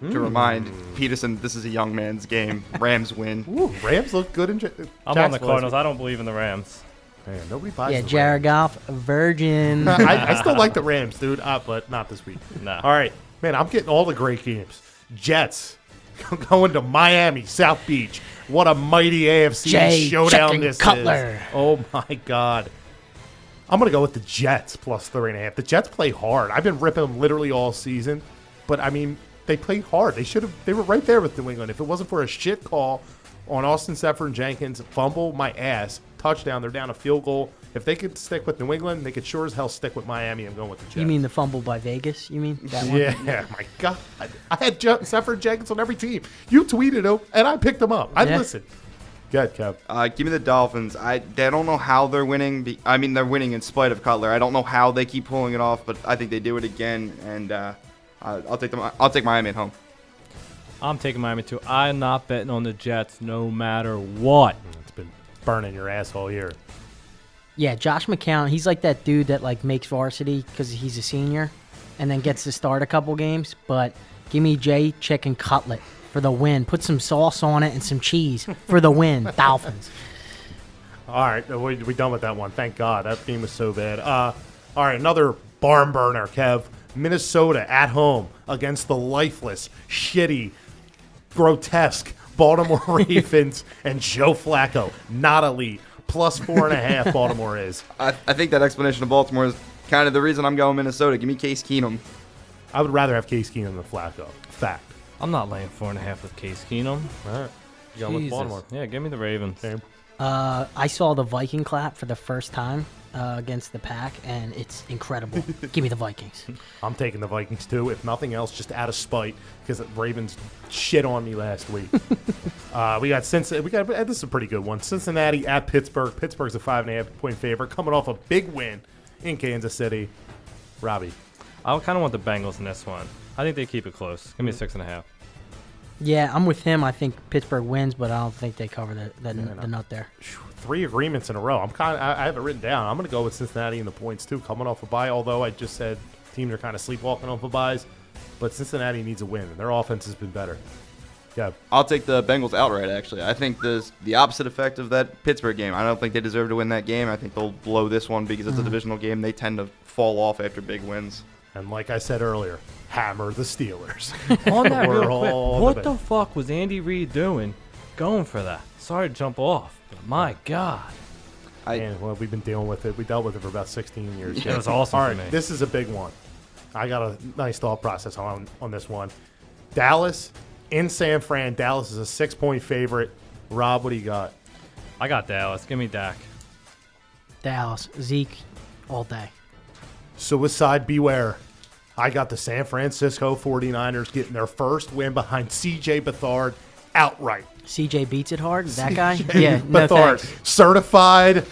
to remind Peterson this is a young man's game. Rams win. Ooh, Rams look good in I'm on the Cardinals. I don't believe in the Rams. Man, nobody buys Yeah, the Jared Goff, virgin. Rams. I still like the Rams, dude, but not this week. Nah. All right, man, I'm getting all the great games. Jets going to Miami, South Beach. What a mighty AFC Jay showdown Chicken this Cutler. is. Oh, my God. I'm going to go with the Jets plus 3.5. The Jets play hard. I've been ripping them literally all season, but, I mean, they play hard. They were right there with New England. If it wasn't for a shit call on Austin Seferian-Jenkins, fumble my ass, touchdown, they're down a field goal. If they could stick with New England, they could sure as hell stick with Miami. I'm going with the Jets. You mean the fumble by Vegas? You mean that one? Yeah, my God. I had Seferian-Jenkins on every team. You tweeted him, and I picked him up. I listened. Go ahead, Kev. Give me the Dolphins. They don't know how they're winning. They're winning in spite of Cutler. I don't know how they keep pulling it off, but I think they do it again, and I'll take them. I'll take Miami at home. I'm taking Miami too. I'm not betting on the Jets no matter what. It's been burning your ass all year. Yeah, Josh McCown, he's like that dude that like makes varsity because he's a senior and then gets to start a couple games. But give me Jay Chicken Cutlet for the win. Put some sauce on it and some cheese for the win. Dolphins. All right, we done with that one. Thank God. That theme was so bad. All right, another barn burner, Kev. Minnesota at home against the lifeless, shitty, grotesque Baltimore Ravens and Joe Flacco. Not elite. Plus 4.5 Baltimore is. I think that explanation of Baltimore is kind of the reason I'm going Minnesota. Give me Case Keenum. I would rather have Case Keenum than Flacco. Fact. I'm not laying 4.5 with Case Keenum. All right. You going with Jesus. Baltimore. Yeah, give me the Ravens. Same. I saw the Viking clap for the first time against the Pack, and it's incredible. Give me the Vikings. I'm taking the Vikings too, if nothing else, just out of spite, because the Ravens shit on me last week. We got Cincinnati. This is a pretty good one. Cincinnati at Pittsburgh. Pittsburgh's a 5.5-point favorite, coming off a big win in Kansas City. Robbie. I kind of want the Bengals in this one. I think they keep it close. Give me 6.5. Yeah, I'm with him. I think Pittsburgh wins, but I don't think they cover the nut there. 3 agreements in a row. I have it written down. I'm going to go with Cincinnati in the points too, coming off a bye. Although I just said teams are kind of sleepwalking off of byes, but Cincinnati needs a win, and their offense has been better. Yeah, I'll take the Bengals outright. Actually, I think the opposite effect of that Pittsburgh game. I don't think they deserve to win that game. I think they'll blow this one because it's a divisional game. They tend to fall off after big wins. and like I said earlier, hammer the Steelers. On that We're real quick, all what the the best. fuck was Andy Reid doing going for that? Sorry to jump off, but my God. And well, we've been dealing with it. We dealt with it for about 16 years. It was awesome All for right, me. this is a big one. I got a nice thought process on this one. Dallas in San Fran. Dallas is a 6-point favorite. Rob, what do you got? I got Dallas. Give me Dak. Dallas, Zeke, all day. Suicide beware. I got the San Francisco 49ers getting their first win behind C.J. Beathard outright. CJ beats it hard. That guy? Yeah, no Beathard, thanks. certified.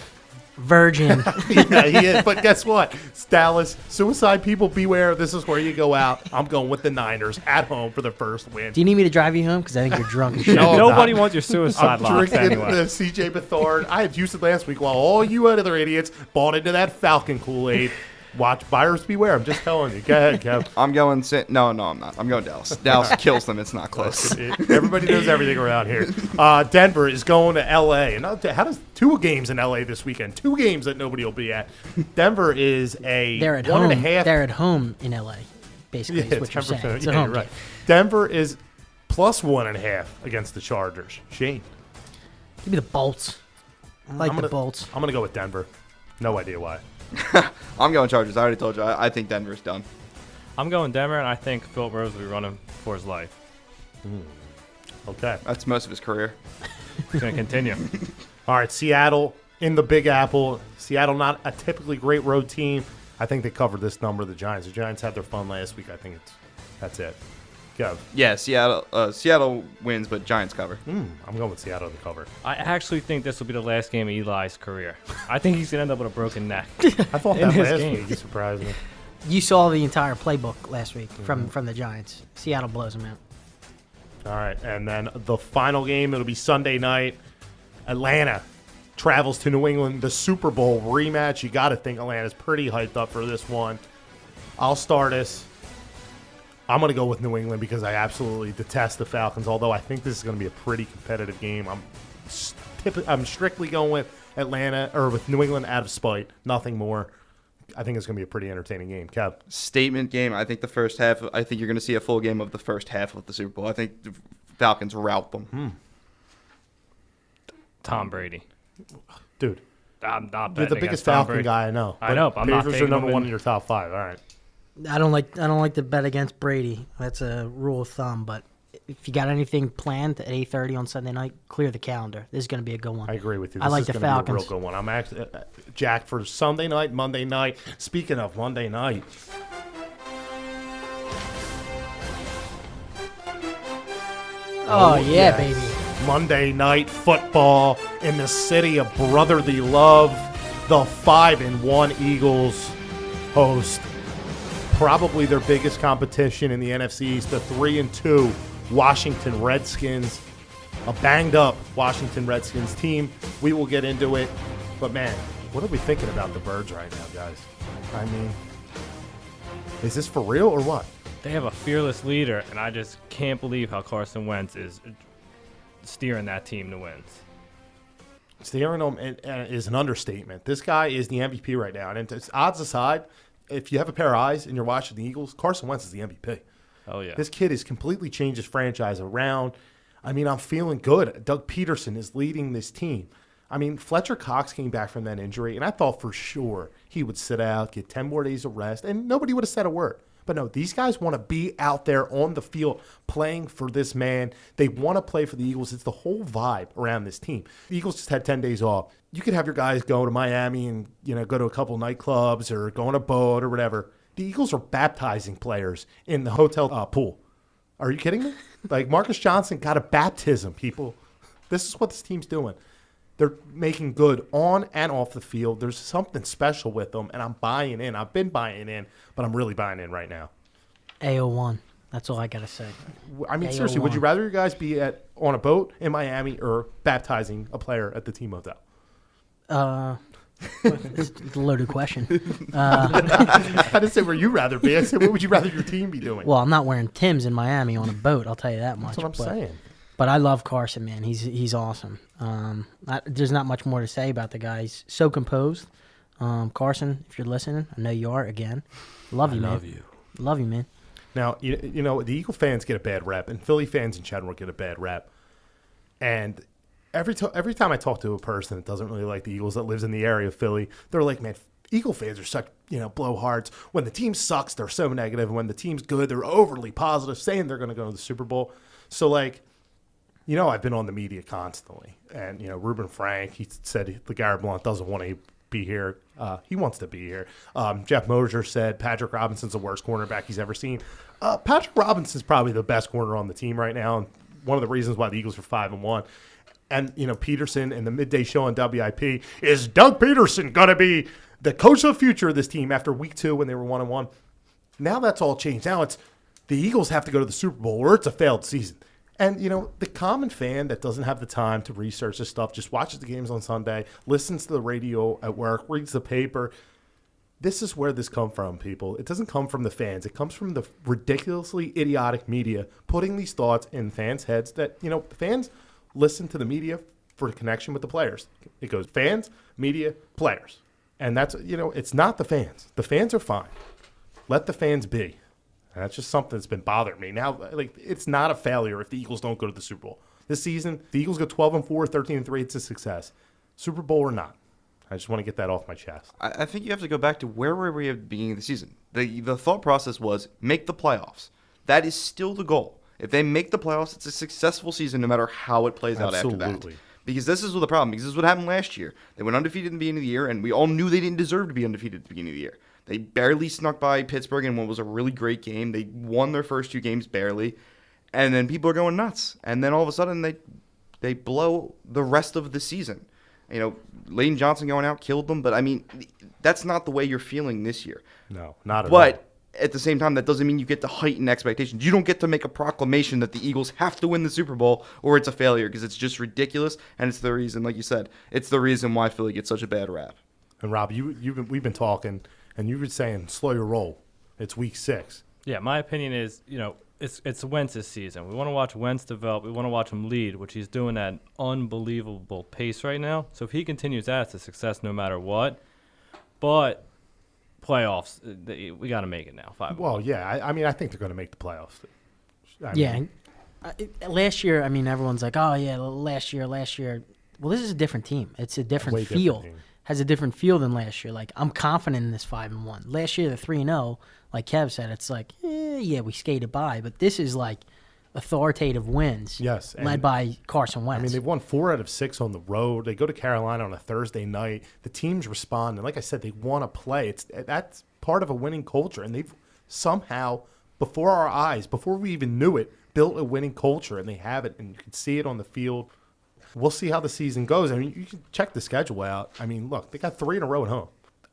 Virgin. Yeah, he is. But guess what? It's Dallas. Suicide people beware. This is where you go out. I'm going with the Niners at home for the first win. Do you need me to drive you home? Because I think you're drunk as shit. No, I'm Nobody not. wants your suicide I'm locks drinking anyway. the C.J. Beathard. I had used it last week while all you other idiots bought into that Falcon Kool-Aid. Watch buyers beware. I'm just telling you. Go ahead, Kev. I'm going no, I'm not. I'm going Dallas. Dallas kills them. It's not close. Everybody knows everything around here. Denver is going to L.A. And how does 2 games in L.A. this weekend? 2 games that nobody will be at. Denver is a They're at 1.5. home. They're at home in LA. basically, is what you're saying. It's a Yeah, home you're right. game. Denver is plus 1.5 against the Chargers. Shane. Give me the Bolts. I like the gonna- Bolts. I'm going to go with Denver. No idea why. I'm going Chargers. I already told you. I think Denver's done. I'm going Denver, and I think Philip Rivers will be running for his life. Okay. That's most of his career. He's going to continue. All right, Seattle in the Big Apple. Seattle not a typically great road team. I think they covered this number, the Giants. The Giants had their fun last week. I think that's it. Kev. Yeah, Seattle wins, but Giants cover. I'm going with Seattle to cover. I actually think this will be the last game of Eli's career. I think he's going to end up with a broken neck. I thought In that his last game. week. You surprised me. You saw the entire playbook last week from the Giants. Seattle blows them out. All right, and then the final game, it'll be Sunday night. Atlanta travels to New England, the Super Bowl rematch. You got to think Atlanta's pretty hyped up for this one. I'll start us. I'm going to go with New England because I absolutely detest the Falcons, although I think this is going to be a pretty competitive game. I'm strictly going with Atlanta or with New England out of spite, nothing more. I think it's going to be a pretty entertaining game. Kev. Statement game. I think the first half. I think you're going to see a full game of the first half of the Super Bowl. I think the Falcons rout them. Tom Brady. Dude, I'm not you're betting the biggest against Tom Falcon Brady. guy I know. I know, but I'm not Patriots are taking number them one in. in your top 5. All right. I don't like to bet against Brady. That's a rule of thumb. But if you got anything planned at 8:30 on Sunday night, clear the calendar. This is going to be a good one. I agree with you. I This like is the gonna be a Falcons. real good one. I'm actually Jack for Sunday night, Monday night. Speaking of Monday night, Oh, yeah, baby. Monday night football in the city of brotherly love. The 5-1 Eagles host probably their biggest competition in the NFC East. The 3-2 Washington Redskins, a banged up Washington Redskins team. We will get into it, but man, what are we thinking about the Birds right now, guys? I mean, is this for real or what? They have a fearless leader, and I just can't believe how Carson Wentz is steering that team to wins. Steering them is an understatement. This guy is the MVP right now. And it's odds aside, if you have a pair of eyes and you're watching the Eagles, Carson Wentz is the MVP. Oh, yeah. This kid has completely changed his franchise around. I mean, I'm feeling good. Doug Peterson is leading this team. I mean, Fletcher Cox came back from that injury, and I thought for sure he would sit out, get 10 more days of rest, and nobody would have said a word. But no, these guys want to be out there on the field playing for this man. They want to play for the Eagles. It's the whole vibe around this team. The Eagles just had 10 days off. You could have your guys go to Miami and, go to a couple nightclubs or go on a boat or whatever. The Eagles are baptizing players in the hotel pool. Are you kidding me? Like Marcus Johnson got a baptism, people. This is what this team's doing. They're making good on and off the field. There's something special with them, and I'm buying in. I've been buying in, but I'm really buying in right now. AO1. That's all I got to say. I mean, AO1. seriously, would you rather you guys be on a boat in Miami or baptizing a player at the team hotel? It's a loaded question. I didn't say where you'd rather be. I said, what would you rather your team be doing? Well, I'm not wearing Tim's in Miami on a boat. I'll tell you that much. That's what I'm saying. But I love Carson, man. He's awesome. There's not much more to say about the guy. He's so composed. Carson, if you're listening, I know you are. Again, love you, man. Love you, man. Now, you know the Eagle fans get a bad rep, and Philly fans in general get a bad rep. And every time I talk to a person that doesn't really like the Eagles that lives in the area of Philly, they're like, man, Eagle fans are such, blowhards. When the team sucks, they're so negative. And when the team's good, they're overly positive, saying they're going to go to the Super Bowl. So, I've been on the media constantly. And, Ruben Frank, he said LeGarrette Blount doesn't want to be here. He wants to be here. Jeff Mosier said Patrick Robinson's the worst cornerback he's ever seen. Patrick Robinson's probably the best corner on the team right now, and one of the reasons why the Eagles are 5-1. And, Peterson in the midday show on WIP, is Doug Peterson going to be the coach of the future of this team after week 2 when they were 1-1? Now that's all changed. Now it's the Eagles have to go to the Super Bowl or it's a failed season. And, the common fan that doesn't have the time to research this stuff, just watches the games on Sunday, listens to the radio at work, reads the paper. This is where this comes from, people. It doesn't come from the fans. It comes from the ridiculously idiotic media putting these thoughts in fans' heads that, fans listen to the media for the connection with the players. It goes fans, media, players. And that's, it's not the fans. The fans are fine. Let the fans be. And that's just something that's been bothering me. Now, like, it's not a failure if the Eagles don't go to the Super Bowl. This season, the Eagles go 12-4, 13-3, it's a success. Super Bowl or not. I just want to get that off my chest. I think you have to go back to where were we at the beginning of the season. The thought process was make the playoffs. That is still the goal. If they make the playoffs, it's a successful season no matter how it plays out after that. Because this is the problem. Because this is what happened last year. They went undefeated in the beginning of the year, and we all knew they didn't deserve to be undefeated at the beginning of the year. They barely snuck by Pittsburgh in what was a really great game. They won their first 2 games barely. And then people are going nuts. And then all of a sudden, they blow the rest of the season. You know, Lane Johnson going out killed them, but I mean, that's not the way you're feeling this year. No, not at all. But at the same time, that doesn't mean you get to heighten expectations. You don't get to make a proclamation that the Eagles have to win the Super Bowl or it's a failure, because it's just ridiculous, and it's the reason, like you said, it's the reason why Philly gets such a bad rap. And Rob, we've been talking, and you were saying slow your roll. It's week 6. Yeah, my opinion is, it's Wentz's season. We want to watch Wentz develop. We want to watch him lead, which he's doing at an unbelievable pace right now. So if he continues that, it's a success no matter what. But playoffs, we got to make it now. 5. Well, yeah. I mean, I think they're going to make the playoffs. Last year, I mean, everyone's like, oh, yeah, last year. Well, this is a different team. It's a different Way feel. different team. Has a different feel than last year. Like, I'm confident in this 5-1. Last year, the 3-0, like Kev said, it's like, yeah, we skated by. But this is like authoritative wins. Yes. Led by Carson Wentz. I mean, they've won 4 out of 6 on the road. They go to Carolina on a Thursday night. The teams respond. And like I said, they want to play. That's part of a winning culture. And they've somehow, before our eyes, before we even knew it, built a winning culture. And they have it. And you can see it on the field. We'll see how the season goes. I mean, you can check the schedule out. I mean, look, they got 3 in a row at home.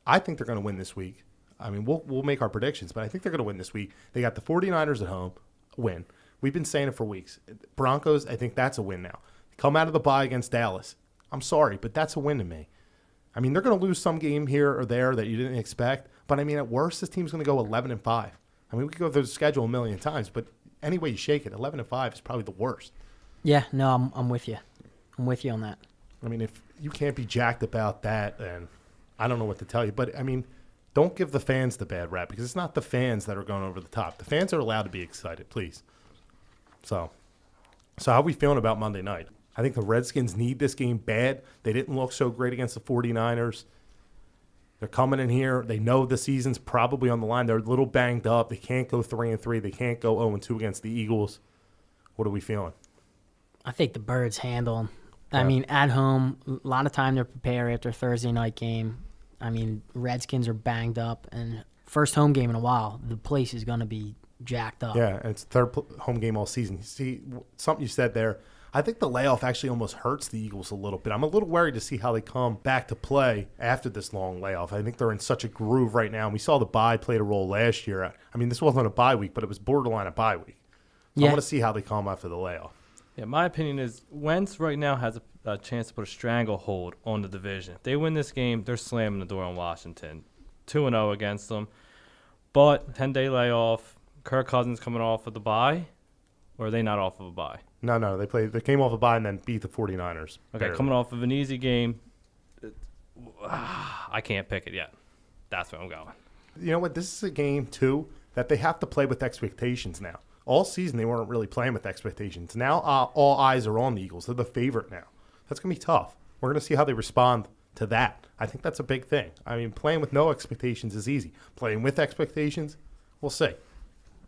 I think they're going to win this week. I mean, we'll make our predictions, but I think they're going to win this week. They got the 49ers at home, win. We've been saying it for weeks. Broncos, I think that's a win now. Come out of the bye against Dallas. I'm sorry, but that's a win to me. I mean, they're going to lose some game here or there that you didn't expect, but I mean, at worst, this team's going to go 11-5. I mean, we could go through the schedule a million times, but any way you shake it, 11-5 is probably the worst. Yeah, no, I'm with you. I'm with you on that. I mean, if you can't be jacked about that, then I don't know what to tell you. But, I mean, don't give the fans the bad rap, because it's not the fans that are going over the top. The fans are allowed to be excited, please. So how are we feeling about Monday night? I think the Redskins need this game bad. They didn't look so great against the 49ers. They're coming in here. They know the season's probably on the line. They're a little banged up. They can't go 3-3. They can't go 0-2 against the Eagles. What are we feeling? I think the Birds handle them. I mean, at home, a lot of time to prepare after a Thursday night game. I mean, Redskins are banged up, and first home game in a while, the place is going to be jacked up. Yeah, and it's third home game all season. See, something you said there, I think the layoff actually almost hurts the Eagles a little bit. I'm a little worried to see how they come back to play after this long layoff. I think they're in such a groove right now. And we saw the bye played a role last year. I mean, this wasn't a bye week, but it was borderline a bye week. So I want to see how they come after the layoff. Yeah, my opinion is Wentz right now has a chance to put a stranglehold on the division. If they win this game, they're slamming the door on Washington. 2-0 against them. But 10-day layoff, Kirk Cousins coming off of the bye, or are they not off of a bye? No, they came off a bye and then beat the 49ers. Okay, barely. coming off of an easy game. I can't pick it yet. That's where I'm going. You know what? This is a game, too, that they have to play with expectations now. All season, they weren't really playing with expectations. Now, all eyes are on the Eagles. They're the favorite now. That's going to be tough. We're going to see how they respond to that. I think that's a big thing. I mean, playing with no expectations is easy. Playing with expectations, we'll see.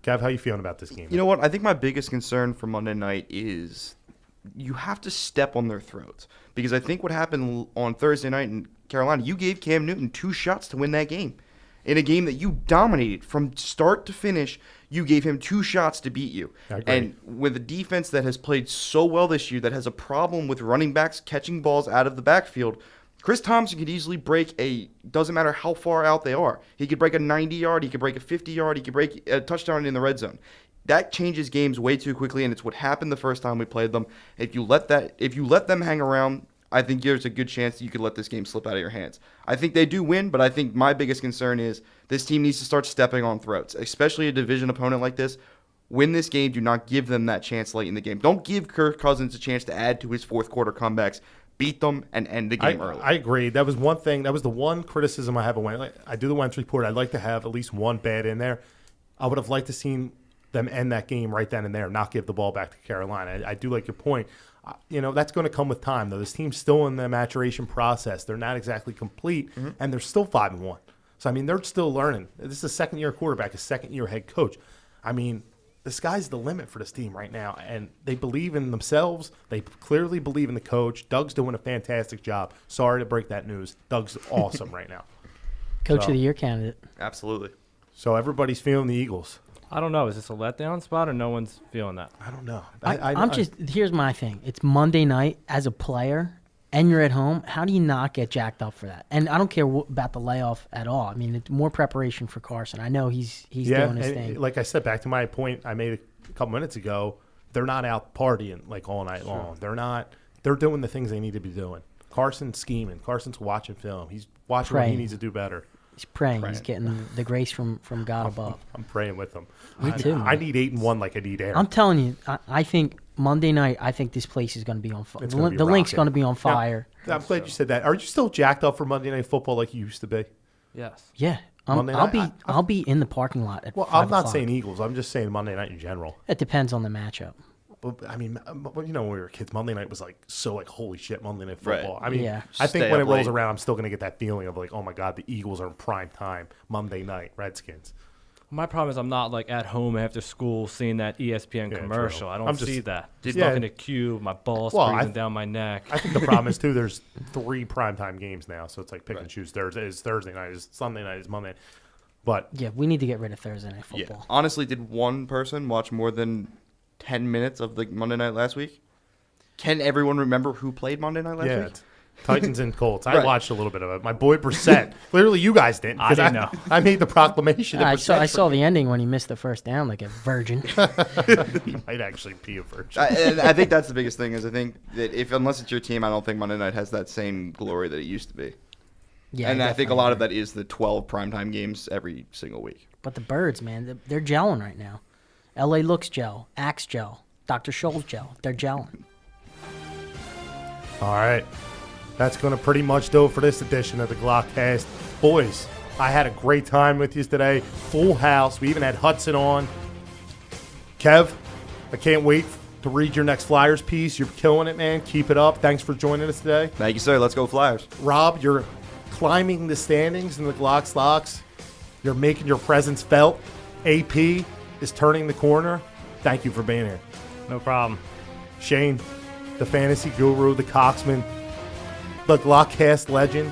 Kev, how you feeling about this game? You know what? I think my biggest concern for Monday night is you have to step on their throats. Because I think what happened on Thursday night in Carolina, you gave Cam Newton 2 shots to win that game. In a game that you dominated from start to finish, you gave him 2 shots to beat you. And with a defense that has played so well this year, that has a problem with running backs catching balls out of the backfield, Chris Thompson could easily break doesn't matter how far out they are. He could break a 90-yard, he could break a 50-yard, he could break a touchdown in the red zone. That changes games way too quickly, and it's what happened the first time we played them. If you let them hang around, I think there's a good chance that you could let this game slip out of your hands. I think they do win, but I think my biggest concern is this team needs to start stepping on throats, especially a division opponent like this. Win this game. Do not give them that chance late in the game. Don't give Kirk Cousins a chance to add to his fourth quarter comebacks. Beat them and end the game early. I agree. That was one thing. That was the one criticism I have of Wentz. I do the Wentz report. I'd like to have at least one bad in there. I would have liked to seen them end that game right then and there, not give the ball back to Carolina. I do like your point. That's going to come with time, though. This team's still in the maturation process. They're not exactly complete, and they're still 5-1. So, I mean, they're still learning. This is a second-year quarterback, a second-year head coach. I mean, the sky's the limit for this team right now, and they believe in themselves. They clearly believe in the coach. Doug's doing a fantastic job. Sorry to break that news. Doug's awesome right now. Coach of the Year candidate. Absolutely. So everybody's feeling the Eagles. I don't know. Is this a letdown spot or no one's feeling that? I don't know. Here's my thing. It's Monday night as a player, and you're at home. How do you not get jacked up for that? And I don't care about the layoff at all. I mean, it's more preparation for Carson. I know he's doing his thing. Like I said, back to my point I made a couple minutes ago, they're not out partying like all night long. They're doing the things they need to be doing. Carson's scheming. Carson's watching film. He's watching what he needs to do better. He's praying. He's getting the grace from God above. I'm praying with him. Me too. I need 8-1 like I need air. I'm telling you, I think Monday night, I think this place is going to be on fire. The link's going to be on fire. Yeah, I'm glad you said that. Are you still jacked up for Monday Night Football like you used to be? Yes. Yeah. I'll be in the parking lot at 5 I'm not o'clock. saying Eagles. I'm just saying Monday night in general. It depends on the matchup. But, I mean, when we were kids, Monday night was like holy shit, Monday Night Football. Right. I mean, Yeah. I think Stay when it up rolls late. around, I'm still going to get that feeling of like, oh my God, the Eagles are in prime time Monday night, Redskins. My problem is I'm not like at home after school seeing that ESPN Yeah, commercial. true. I don't I'm just- see that. Just Yeah. looking at Q, my balls Well, breathing down my neck. I think the problem is, too, there's 3 primetime games now, so it's like pick and choose. Thursday is Thursday night, is Sunday night, is Monday. But Yeah, we need to get rid of Thursday Night Yeah. Football. Honestly, did one person watch more than 10 minutes of the Monday night last week? Can everyone remember who played Monday night last yeah, week? it's Titans and Colts. I Right. watched a little bit of it. My boy Brissett. Clearly, you guys didn't. 'Cause I didn't know. I made the proclamation. that I Brissett saw the ending when he missed the first down like a virgin. He might actually be a virgin. And I think that's the biggest thing is I think that unless it's your team, I don't think Monday night has that same glory that it used to be. Yeah, And I think a definitely lot of agree. that is the 12 primetime games every single week. But the Birds, man, they're gelling right now. L.A. Looks gel, Axe gel, Dr. Scholl's gel. They're gelling. All right. That's going to pretty much do it for this edition of the Glockcast. Boys, I had a great time with you today. Full house. We even had Hudson on. Kev, I can't wait to read your next Flyers piece. You're killing it, man. Keep it up. Thanks for joining us today. Thank you, sir. Let's go Flyers. Rob, you're climbing the standings in the Glock Stocks. You're making your presence felt. AP is turning the corner. Thank you for being here. No problem. Shane, the fantasy guru, the Coxman, the Glockcast legend.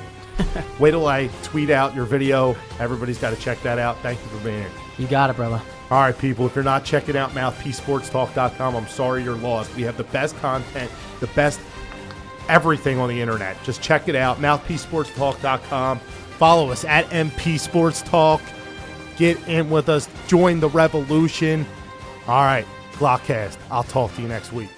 Wait till I tweet out your video. Everybody's got to check that out. Thank you for being here. You got it, brother. All right, people, if you're not checking out mouthpiecesportstalk.com, I'm sorry you're lost. We have the best content, the best everything on the internet. Just check it out, mouthpiecesportstalk.com. Follow us at MP Sports Talk. Get in with us. Join the revolution. All right, Glockcast. I'll talk to you next week.